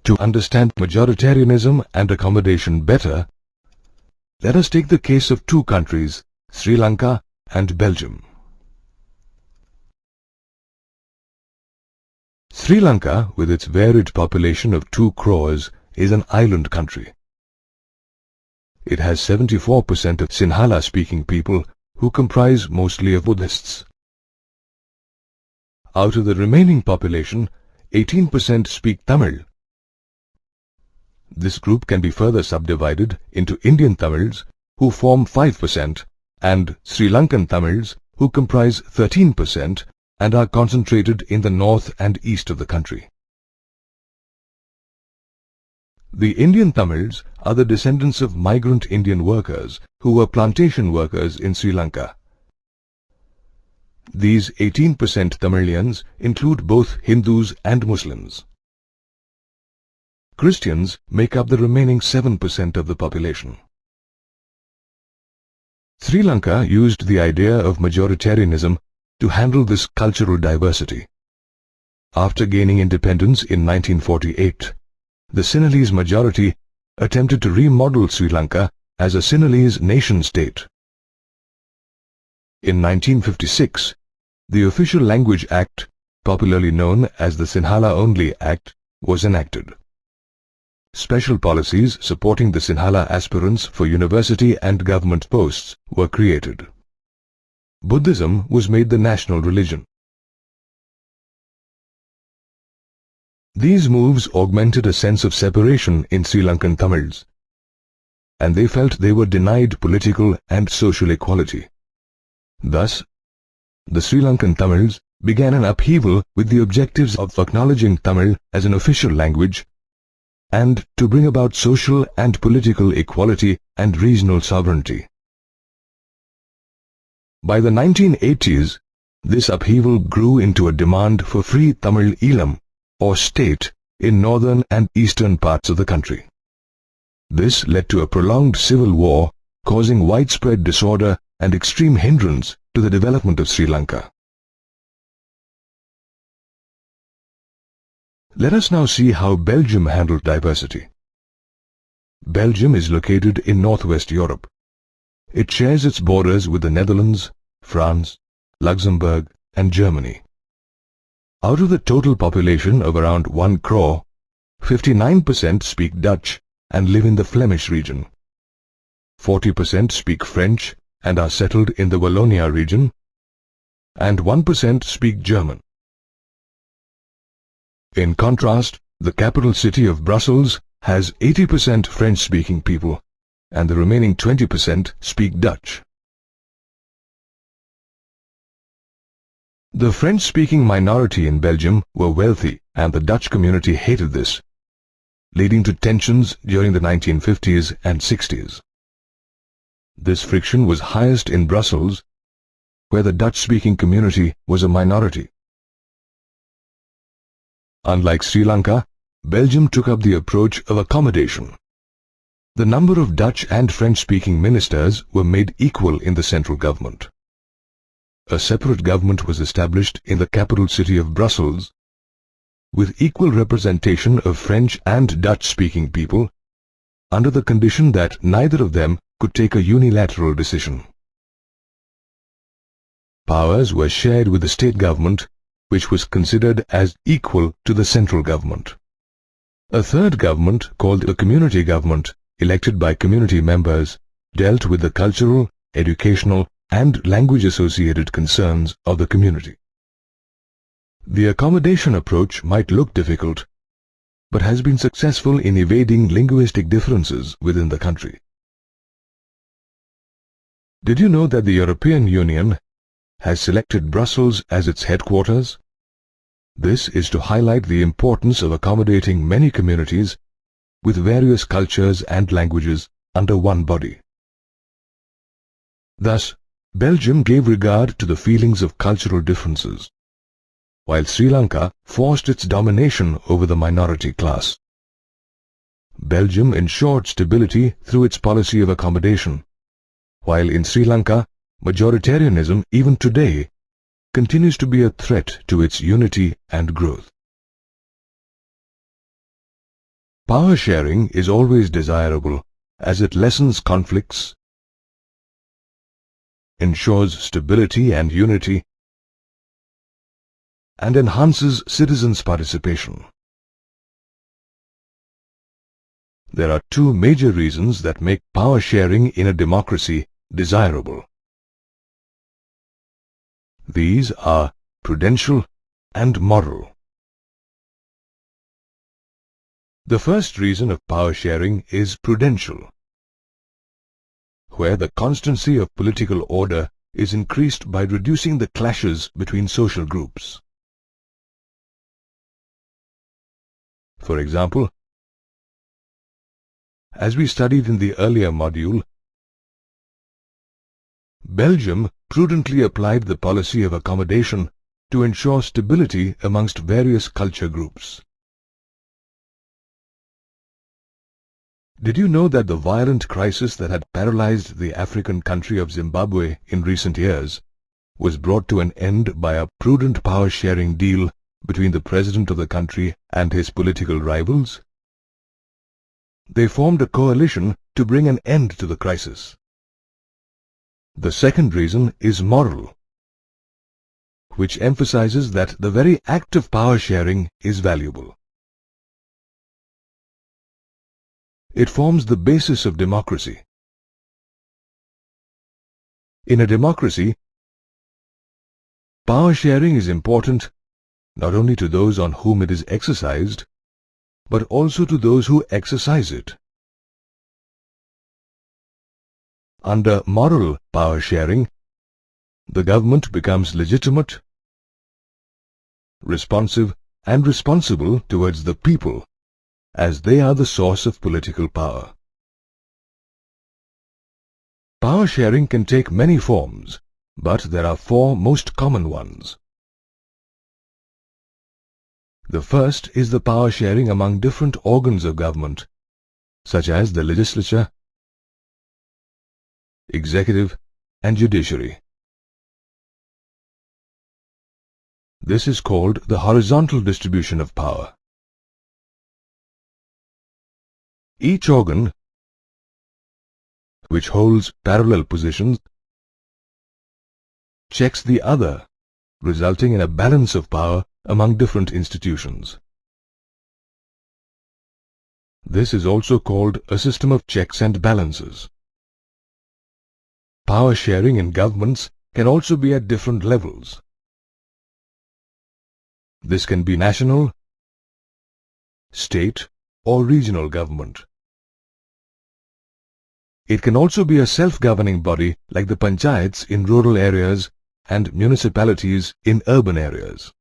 To understand majoritarianism and accommodation better, let us take the case of two countries, Sri Lanka and Belgium. Sri Lanka, with its varied population of 2 crores, is an island country. It has 74% of Sinhala-speaking people who comprise mostly of Buddhists. Out of the remaining population, 18% speak Tamil. This group can be further subdivided into Indian Tamils, who form 5%, and Sri Lankan Tamils, who comprise 13% and are concentrated in the north and east of the country. The Indian Tamils are the descendants of migrant Indian workers who were plantation workers in Sri Lanka. These 18% Tamilians include both Hindus and Muslims. Christians make up the remaining 7% of the population. Sri Lanka used the idea of majoritarianism to handle this cultural diversity. After gaining independence in 1948, the Sinhalese majority attempted to remodel Sri Lanka as a Sinhalese nation-state. In 1956, the Official Language Act, popularly known as the Sinhala Only Act, was enacted. Special policies supporting the Sinhala aspirants for university and government posts were created. Buddhism was made the national religion. These moves augmented a sense of separation in Sri Lankan Tamils, and they felt they were denied political and social equality. Thus, the Sri Lankan Tamils began an upheaval with the objectives of acknowledging Tamil as an official language and to bring about social and political equality and regional sovereignty. By the 1980s, this upheaval grew into a demand for free Tamil Eelam, or state, in northern and eastern parts of the country. This led to a prolonged civil war, causing widespread disorder and extreme hindrance to the development of Sri Lanka. Let us now see how Belgium handled diversity. Belgium is located in northwest Europe. It shares its borders with the Netherlands, France, Luxembourg, and Germany. Out of the total population of around 1 crore, 59% speak Dutch and live in the Flemish region. 40% speak French and are settled in the Wallonia region, and 1% speak German. In contrast, the capital city of Brussels has 80% French-speaking people, and the remaining 20% speak Dutch. The French-speaking minority in Belgium were wealthy, and the Dutch community hated this, leading to tensions during the 1950s and 60s. This friction was highest in Brussels, where the Dutch-speaking community was a minority. Unlike Sri Lanka, Belgium took up the approach of accommodation. The number of Dutch and French-speaking ministers were made equal in the central government. A separate government was established in the capital city of Brussels, with equal representation of French and Dutch-speaking people, under the condition that neither of them could take a unilateral decision. Powers were shared with the state government, which was considered as equal to the central government. A third government, called the community government, elected by community members, dealt with the cultural, educational, and language-associated concerns of the community. The accommodation approach might look difficult, but has been successful in evading linguistic differences within the country. Did you know that the European Union has selected Brussels as its headquarters? This is to highlight the importance of accommodating many communities with various cultures and languages under one body. Thus, Belgium gave regard to the feelings of cultural differences, while Sri Lanka forced its domination over the minority class. Belgium ensured stability through its policy of accommodation, while in Sri Lanka, majoritarianism, even today, continues to be a threat to its unity and growth. Power sharing is always desirable as it lessens conflicts, ensures stability and unity, and enhances citizens' participation. There are two major reasons that make power sharing in a democracy desirable. These are prudential and moral. The first reason of power sharing is prudential, where the constancy of political order is increased by reducing the clashes between social groups. For example, as we studied in the earlier module, Belgium prudently applied the policy of accommodation to ensure stability amongst various culture groups. Did you know that the violent crisis that had paralyzed the African country of Zimbabwe in recent years was brought to an end by a prudent power-sharing deal between the president of the country and his political rivals? They formed a coalition to bring an end to the crisis. The second reason is moral, which emphasizes that the very act of power-sharing is valuable. It forms the basis of democracy. In a democracy, power sharing is important not only to those on whom it is exercised, but also to those who exercise it. Under moral power sharing, the government becomes legitimate, responsive, and responsible towards the people, as they are the source of political power. Power sharing can take many forms, but there are four most common ones. The first is the power sharing among different organs of government, such as the legislature, executive, and judiciary. This is called the horizontal distribution of power. Each organ, which holds parallel positions, checks the other, resulting in a balance of power among different institutions. This is also called a system of checks and balances. Power sharing in governments can also be at different levels. This can be national, state, or regional government. It can also be a self-governing body like the panchayats in rural areas and municipalities in urban areas.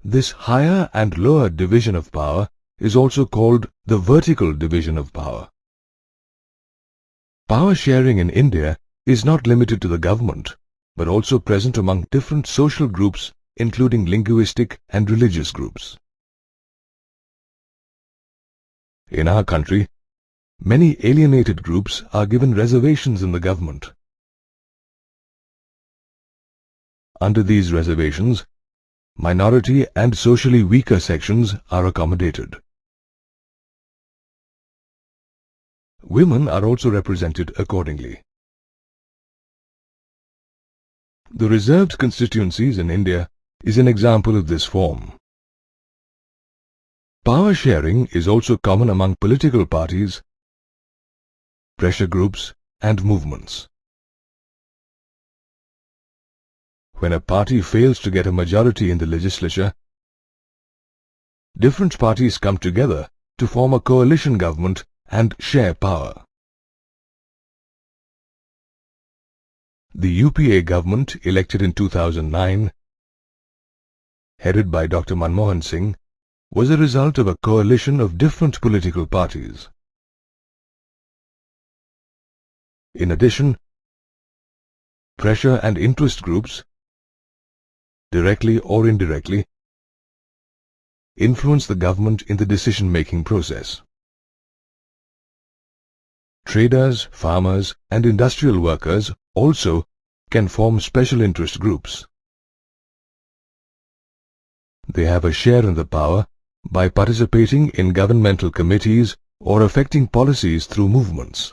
This higher and lower division of power is also called the vertical division of power. Power sharing in India is not limited to the government, but also present among different social groups, including linguistic and religious groups. In our country, many alienated groups are given reservations in the government. Under these reservations, minority and socially weaker sections are accommodated. Women are also represented accordingly. The reserved constituencies in India is an example of this form. Power sharing is also common among political parties, pressure groups, and movements. When a party fails to get a majority in the legislature, different parties come together to form a coalition government and share power. The UPA government elected in 2009, headed by Dr. Manmohan Singh, was a result of a coalition of different political parties. In addition, pressure and interest groups, directly or indirectly, influence the government in the decision-making process. Traders, farmers, and industrial workers also can form special interest groups. They have a share in the power by participating in governmental committees or affecting policies through movements.